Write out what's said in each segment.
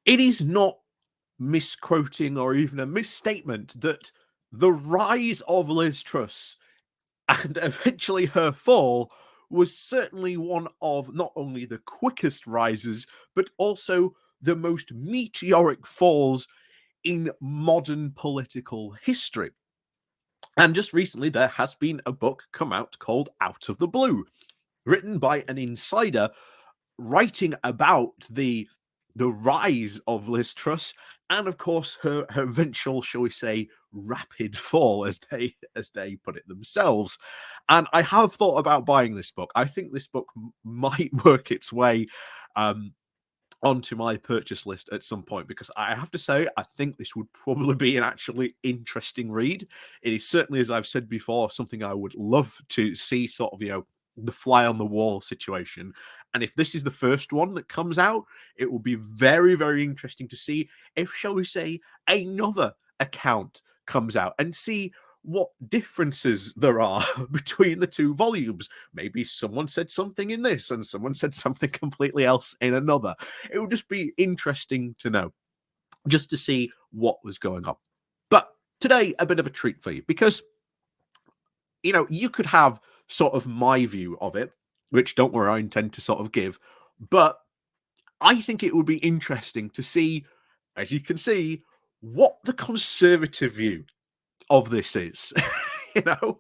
It is not misquoting or even a misstatement that the rise of Liz Truss and eventually her fall was certainly one of not only the quickest rises, but also the most meteoric falls in modern political history. And just recently, there has been a book come out called Out of the Blue, written by an insider writing about the rise of Liz Truss and, of course, her eventual, shall we say, rapid fall, as they put it themselves. And I have thought about buying this book. I think this book might work its way um, onto my purchase list at some point, because I have to say I think this would probably be an actually interesting read. It is certainly, as I've said before, something I would love to see, sort of, the fly on the wall situation. And if this is the first one that comes out, it will be very, very interesting to see if, shall we say, another account comes out and see what differences there are between the two volumes. Maybe someone said something in this and someone said something completely else in another. It would just be interesting to know, just to see what was going on. But today, a bit of a treat for you, because you could have sort of my view of it, which, don't worry, I intend to sort of give. But I think it would be interesting to see, as you can see, what the Conservative view of this is. you know,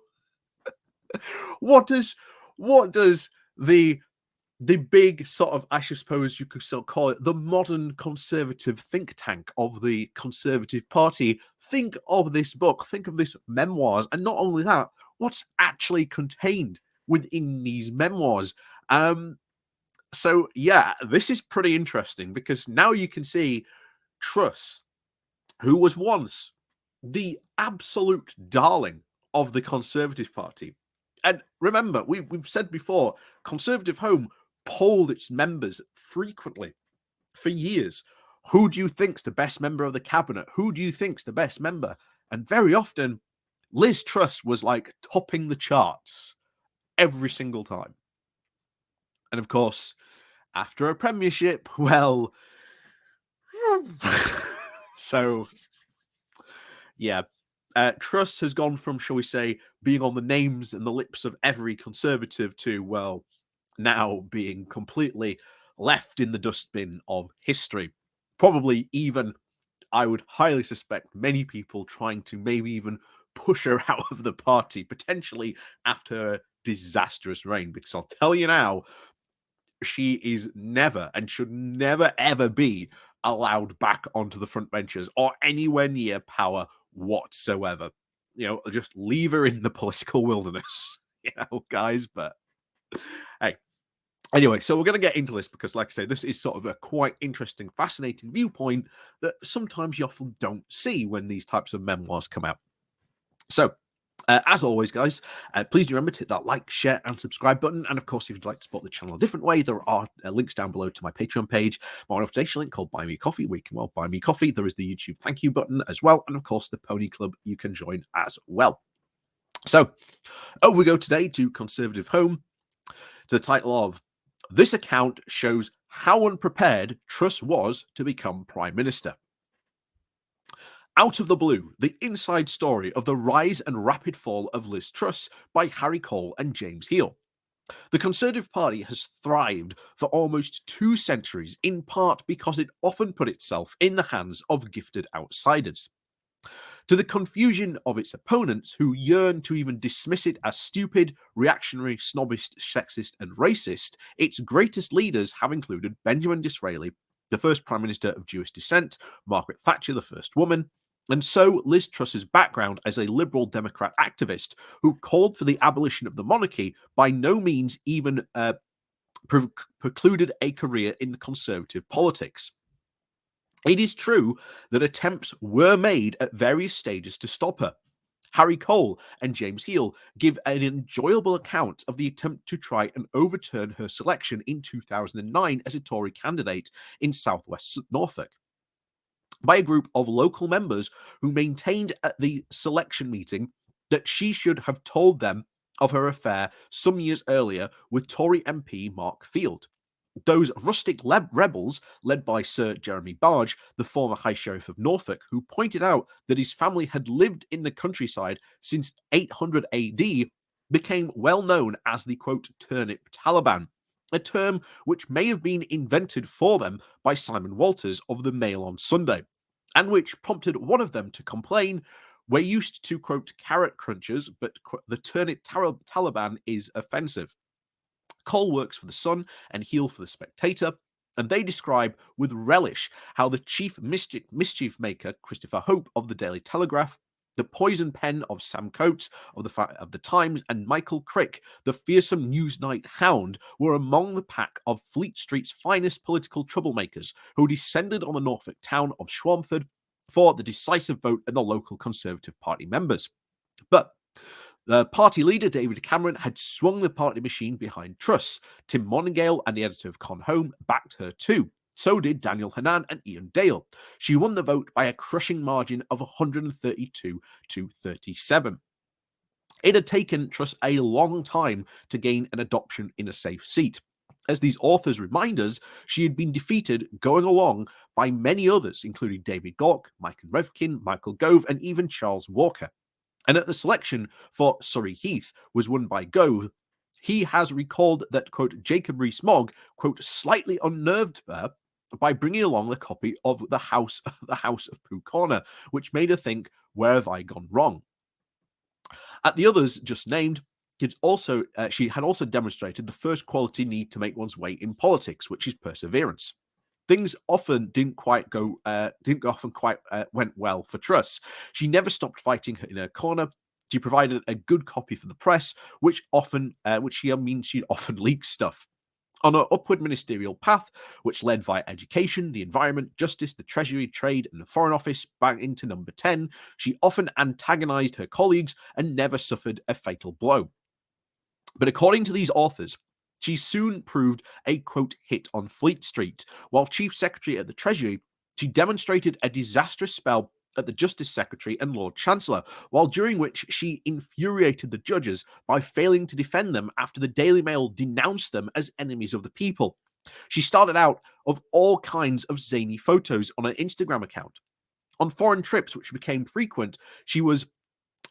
what does the big sort of, I suppose you could still call it, the modern Conservative think tank of the Conservative Party think of this book, think of this memoirs, and not only that, what's actually contained within these memoirs. So yeah, this is pretty interesting, because now you can see Truss, who was once the absolute darling of the Conservative Party. And remember, we've said before, Conservative Home polled its members frequently for years. Who do you think's the best member of the cabinet? Who do you think's the best member? And very often, Liz Truss was like topping the charts every single time. And of course, after a premiership, well, so yeah, Truss has gone from, shall we say, being on the names and the lips of every Conservative to, well, now being completely left in the dustbin of history. Probably even, I would highly suspect, many people trying to maybe even push her out of the party, potentially after a disastrous reign. Because I'll tell you now, she is never and should never, ever be allowed back onto the front benches or anywhere near power whatsoever. Just leave her in the political wilderness, guys. But hey, anyway, so we're going to get into this because, like I say, this is sort of a quite interesting, fascinating viewpoint that sometimes you often don't see when these types of memoirs come out. So, as always, guys, please do remember to hit that like, share, and subscribe button. And of course, if you'd like to support the channel a different way, there are links down below to my Patreon page, my organization link called Buy Me Coffee, where you can, well, buy me coffee. There is the YouTube thank you button as well. And of course, the Pony Club you can join as well. So, we go today to Conservative Home, to the title of "This Account Shows How Unprepared Truss Was to Become Prime Minister." Out of the Blue, the inside story of the rise and rapid fall of Liz Truss by Harry Cole and James Heal. The Conservative Party has thrived for almost 2 centuries, in part because it often put itself in the hands of gifted outsiders. To the confusion of its opponents, who yearn to even dismiss it as stupid, reactionary, snobbish, sexist, and racist, its greatest leaders have included Benjamin Disraeli, the first Prime Minister of Jewish descent, Margaret Thatcher, the first woman, and so Liz Truss's background as a Liberal Democrat activist who called for the abolition of the monarchy by no means even precluded a career in Conservative politics. It is true that attempts were made at various stages to stop her. Harry Cole and James Heal give an enjoyable account of the attempt to try and overturn her selection in 2009 as a Tory candidate in southwest Norfolk by a group of local members who maintained at the selection meeting that she should have told them of her affair some years earlier with Tory MP Mark Field. Those rustic rebels, led by Sir Jeremy Barge, the former High Sheriff of Norfolk, who pointed out that his family had lived in the countryside since 800 AD, became well known as the quote turnip Taliban, a term which may have been invented for them by Simon Walters of the Mail on Sunday, and which prompted one of them to complain, "We're used to quote carrot crunchers, but the turnip Taliban is offensive." Cole works for the Sun and Heel for the Spectator, and they describe with relish how the chief mischief maker, Christopher Hope of the Daily Telegraph, the poison pen of Sam Coates of the Times, and Michael Crick, the fearsome Newsnight hound, were among the pack of Fleet Street's finest political troublemakers who descended on the Norfolk town of Schwamford for the decisive vote in the local Conservative Party members. But the party leader, David Cameron, had swung the party machine behind Truss. Tim Monagale and the editor of Con Home backed her too. So did Daniel Hannan and Ian Dale. She won the vote by a crushing margin of 132 to 37. It had taken Truss a long time to gain an adoption in a safe seat. As these authors remind us, she had been defeated going along by many others, including David Gauke, Michael Revkin, Michael Gove, and even Charles Walker. And at the selection for Surrey Heath was won by Gove, he has recalled that, quote, Jacob Rees-Mogg, quote, slightly unnerved her by bringing along a copy of the House of Pooh Corner, which made her think, where have I gone wrong? At the others just named, she had also demonstrated the first quality need to make one's way in politics, which is perseverance. Things often didn't quite went well for Truss. She never stopped fighting in her corner. She provided a good copy for the press, she'd often leak stuff. On her upward ministerial path, which led via education, the environment, justice, the treasury, trade, and the foreign office back into number 10, she often antagonized her colleagues and never suffered a fatal blow. But according to these authors, she soon proved a, quote, hit on Fleet Street. While Chief Secretary at the Treasury, she demonstrated a disastrous spell at the Justice Secretary and Lord Chancellor, while during which she infuriated the judges by failing to defend them after the Daily Mail denounced them as enemies of the people. She started out of all kinds of zany photos on her Instagram account. On foreign trips, which became frequent,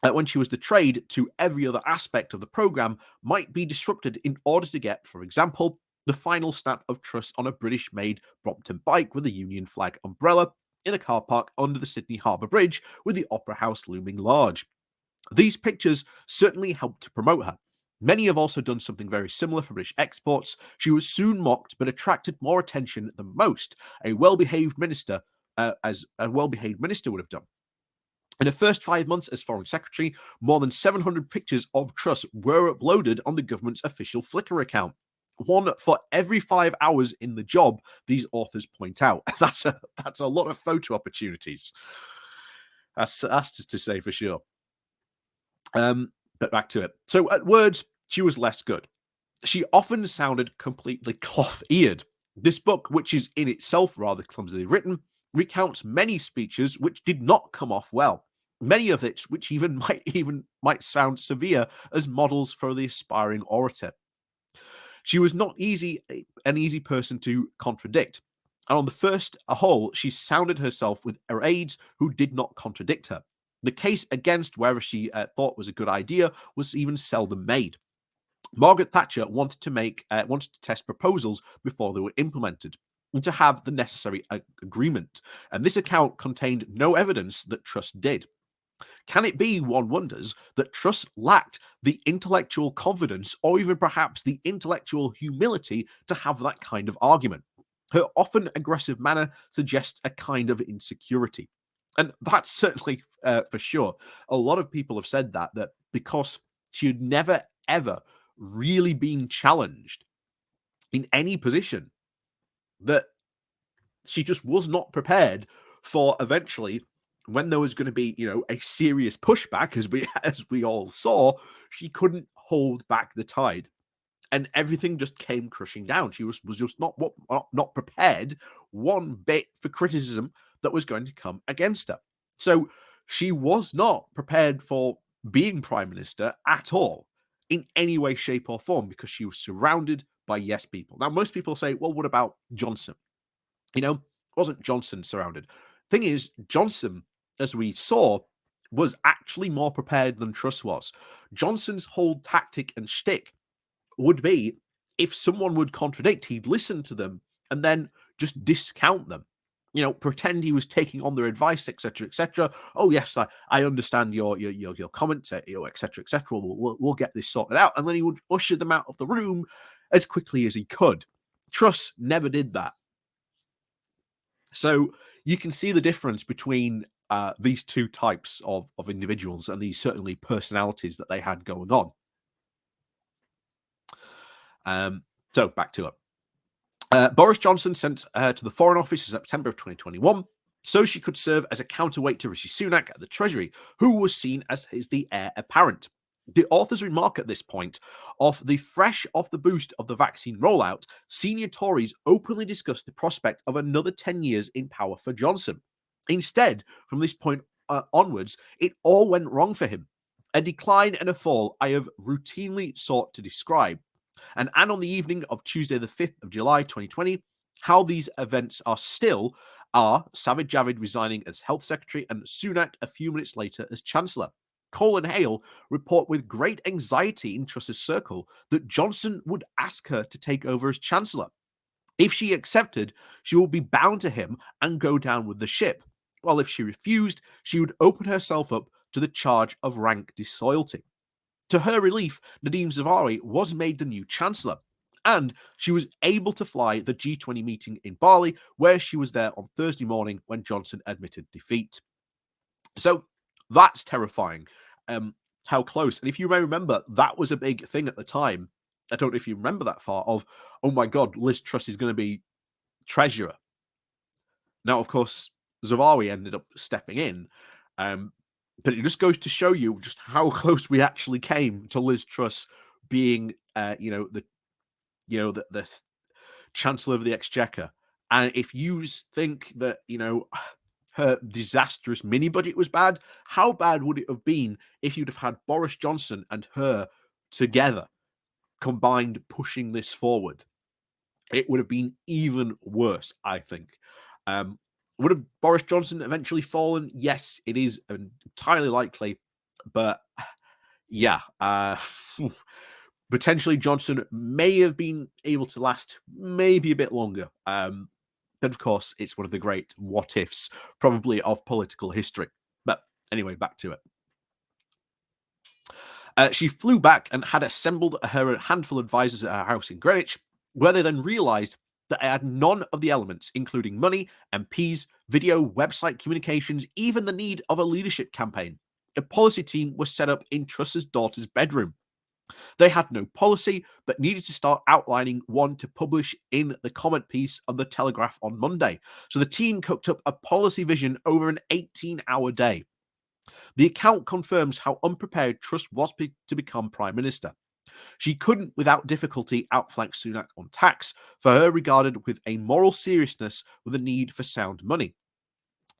when she was the trade to every other aspect of the program might be disrupted in order to get, for example, the final snap of Truss on a British-made Brompton bike with a Union flag umbrella in a car park under the Sydney Harbour Bridge with the Opera House looming large. These pictures certainly helped to promote her. Many have also done something very similar for British exports. She was soon mocked but attracted more attention than most, as a well-behaved minister would have done. In her first 5 months as Foreign Secretary, more than 700 pictures of Truss were uploaded on the government's official Flickr account. One for every 5 hours in the job, these authors point out. That's a lot of photo opportunities. That's just to say for sure. But back to it. So at words, she was less good. She often sounded completely cloth-eared. This book, which is in itself rather clumsily written, recounts many speeches which did not come off well. Many of it, which might sound severe as models for the aspiring orator. She was not an easy person to contradict. And on the first whole, she sounded herself with her aides who did not contradict her. The case against wherever she thought was a good idea was even seldom made. Margaret Thatcher wanted to test proposals before they were implemented and to have the necessary agreement. And this account contained no evidence that Truss did. Can it be, one wonders, that Truss lacked the intellectual confidence or even perhaps the intellectual humility to have that kind of argument? Her often aggressive manner suggests a kind of insecurity. And that's certainly for sure. A lot of people have said that because she had never, ever really been challenged in any position, that she just was not prepared for eventually, when there was going to be, a serious pushback, as we all saw, she couldn't hold back the tide. And everything just came crushing down. She was just not prepared one bit for criticism that was going to come against her. So she was not prepared for being Prime Minister at all, in any way, shape, or form, because she was surrounded by yes people. Now, most people say, well, what about Johnson? Wasn't Johnson surrounded? Thing is, Johnson, as we saw, was actually more prepared than Truss was. Johnson's whole tactic and shtick would be, if someone would contradict, he'd listen to them and then just discount them. Pretend he was taking on their advice, etc., etc. Oh yes, I understand your comments, etc., etc. We'll get this sorted out, and then he would usher them out of the room as quickly as he could. Truss never did that. So you can see the difference between these two types of individuals and these certainly personalities that they had going on. So back to it. Boris Johnson sent her to the Foreign Office in September of 2021 so she could serve as a counterweight to Rishi Sunak at the Treasury, who was seen as the heir apparent. The authors remark at this point, off the boost of the vaccine rollout, senior Tories openly discussed the prospect of another 10 years in power for Johnson. Instead, from this point onwards, it all went wrong for him. A decline and a fall I have routinely sought to describe. And on the evening of Tuesday, the 5th of July, 2020, how these events are Sajid Javid resigning as Health Secretary and Sunak a few minutes later as Chancellor. Cole and Hale report with great anxiety in Truss's circle that Johnson would ask her to take over as Chancellor. If she accepted, she would be bound to him and go down with the ship, while if she refused, she would open herself up to the charge of rank disloyalty. To her relief, Nadhim Zaveri was made the new Chancellor, and she was able to fly the G20 meeting in Bali, where she was there on Thursday morning when Johnson admitted defeat. So that's terrifying. How close. And if you may remember, that was a big thing at the time. I don't know if you remember that far of, oh my God, Liz Truss is going to be treasurer. Now, of course, Zaveri ended up stepping in. But it just goes to show you just how close we actually came to Liz Truss being, the Chancellor of the Exchequer. And if you think that, her disastrous mini budget was bad, how bad would it have been if you'd have had Boris Johnson and her together, combined, pushing this forward? It would have been even worse, I think. Would have Boris Johnson eventually fallen? Yes, it is entirely likely. But yeah, potentially Johnson may have been able to last maybe a bit longer. But of course, it's one of the great what ifs, probably of political history. But anyway, back to it. She flew back and had assembled her handful of advisors at her house in Greenwich, where they then realised that I had none of the elements, including money, MPs, video, website communications, even the need of a leadership campaign. A policy team was set up in Truss's daughter's bedroom. They had no policy, but needed to start outlining one to publish in the comment piece of the Telegraph on Monday. So the team cooked up a policy vision over an 18-hour day. The account confirms how unprepared Truss was to become Prime Minister. She couldn't, without difficulty, outflank Sunak on tax, for her regarded with a moral seriousness with a need for sound money.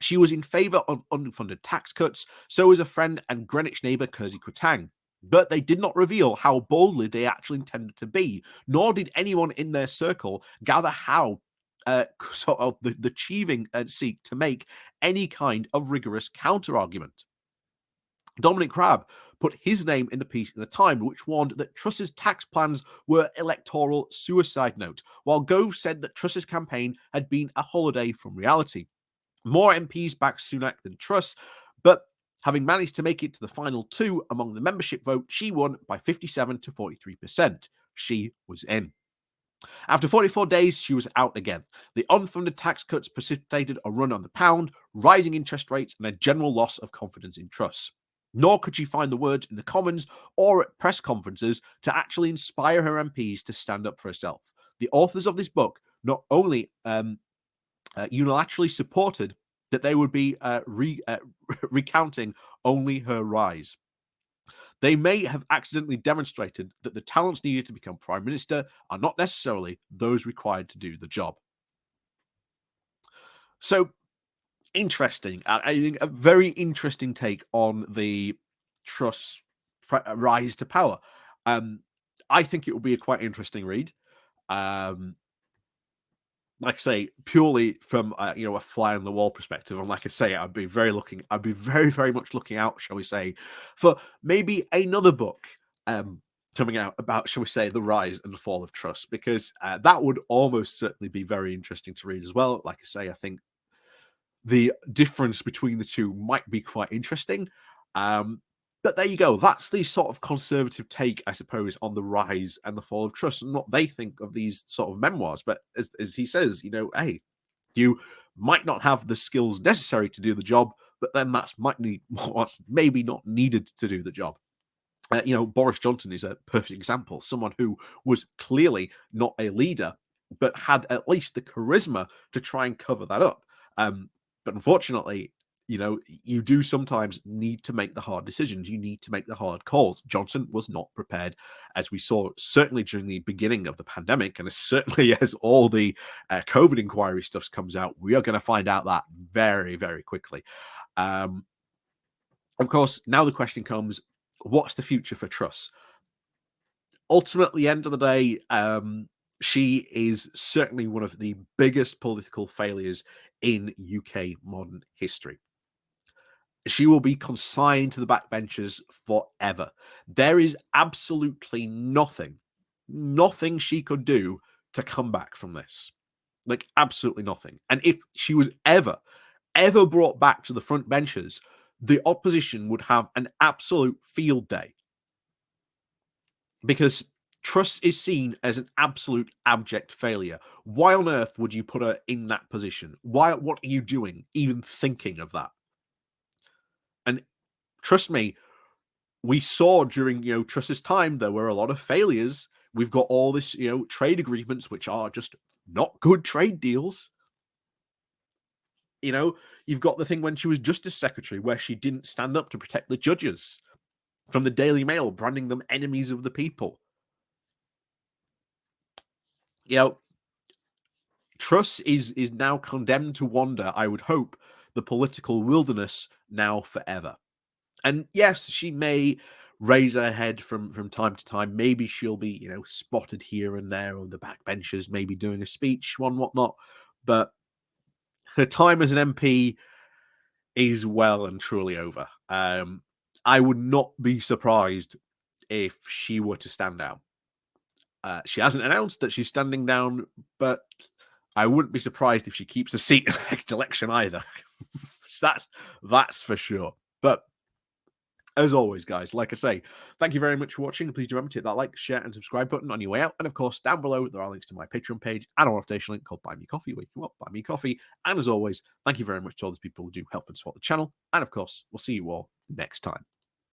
She was in favour of unfunded tax cuts, so was a friend and Greenwich neighbour Kersey Quatang. But they did not reveal how boldly they actually intended to be, nor did anyone in their circle gather how sort of the achieving and seek to make any kind of rigorous counter-argument. Dominic Crabb put his name in the piece in the Times, which warned that Truss's tax plans were electoral suicide note, while Gove said that Truss's campaign had been a holiday from reality. More MPs backed Sunak than Truss, but having managed to make it to the final two among the membership vote, she won by 57 to 43%. She was in. After 44 days, she was out again. The unfunded tax cuts precipitated a run on the pound, rising interest rates, and a general loss of confidence in Truss. Nor could she find the words in the Commons or at press conferences to actually inspire her MPs to stand up for herself. The authors of this book not only unilaterally supported that they would be recounting only her rise. They may have accidentally demonstrated that the talents needed to become Prime Minister are not necessarily those required to do the job. So, interesting. I think a very interesting take on the Truss rise to power. I think it will be a quite interesting read. Um, like I say, purely from a fly on the wall perspective, and like I say, I'd be very, very much looking out, shall we say, for maybe another book um coming out about, shall we say, the rise and fall of Truss, because that would almost certainly be very interesting to read as well. Like I say, I think the difference between the two might be quite interesting. Um, but there you go. That's the sort of conservative take, I suppose, on the rise and the fall of trust and what they think of these sort of memoirs. But as he says, hey, you might not have the skills necessary to do the job, but then that's might need what's maybe not needed to do the job. Boris Johnson is a perfect example. Someone who was clearly not a leader, but had at least the charisma to try and cover that up. But unfortunately, you do sometimes need to make the hard decisions. You need to make the hard calls. Johnson was not prepared, as we saw certainly during the beginning of the pandemic, and as certainly as all the COVID inquiry stuff comes out, we are going to find out that very, very quickly. Um, of course, now the question comes, what's the future for Truss? Ultimately, the end of the day, she is certainly one of the biggest political failures in UK modern history. She will be consigned to the backbenchers forever. There is absolutely nothing she could do to come back from this. Like, absolutely nothing. And if she was ever brought back to the front benches, the opposition would have an absolute field day, because Truss is seen as an absolute abject failure. Why on earth would you put her in that position? What are you doing even thinking of that? And trust me, we saw during, Truss's time, there were a lot of failures. We've got all this, trade agreements, which are just not good trade deals. You know, you've got the thing when she was Justice Secretary where she didn't stand up to protect the judges from the Daily Mail, branding them enemies of the people. You know, Truss is now condemned to wander, I would hope, the political wilderness now forever. And yes, she may raise her head from time to time. Maybe she'll be, spotted here and there on the backbenchers, maybe doing a speech, one whatnot. But her time as an MP is well and truly over. I would not be surprised if she were to stand down. She hasn't announced that she's standing down, but I wouldn't be surprised if she keeps a seat in the next election either. that's for sure. But as always, guys, like I say, thank you very much for watching. Please do remember to hit that like, share, and subscribe button on your way out. And of course, down below, there are links to my Patreon page and our foundation link called Buy Me Coffee, where you can buy me coffee. And as always, thank you very much to all those people who do help and support the channel. And of course, we'll see you all next time.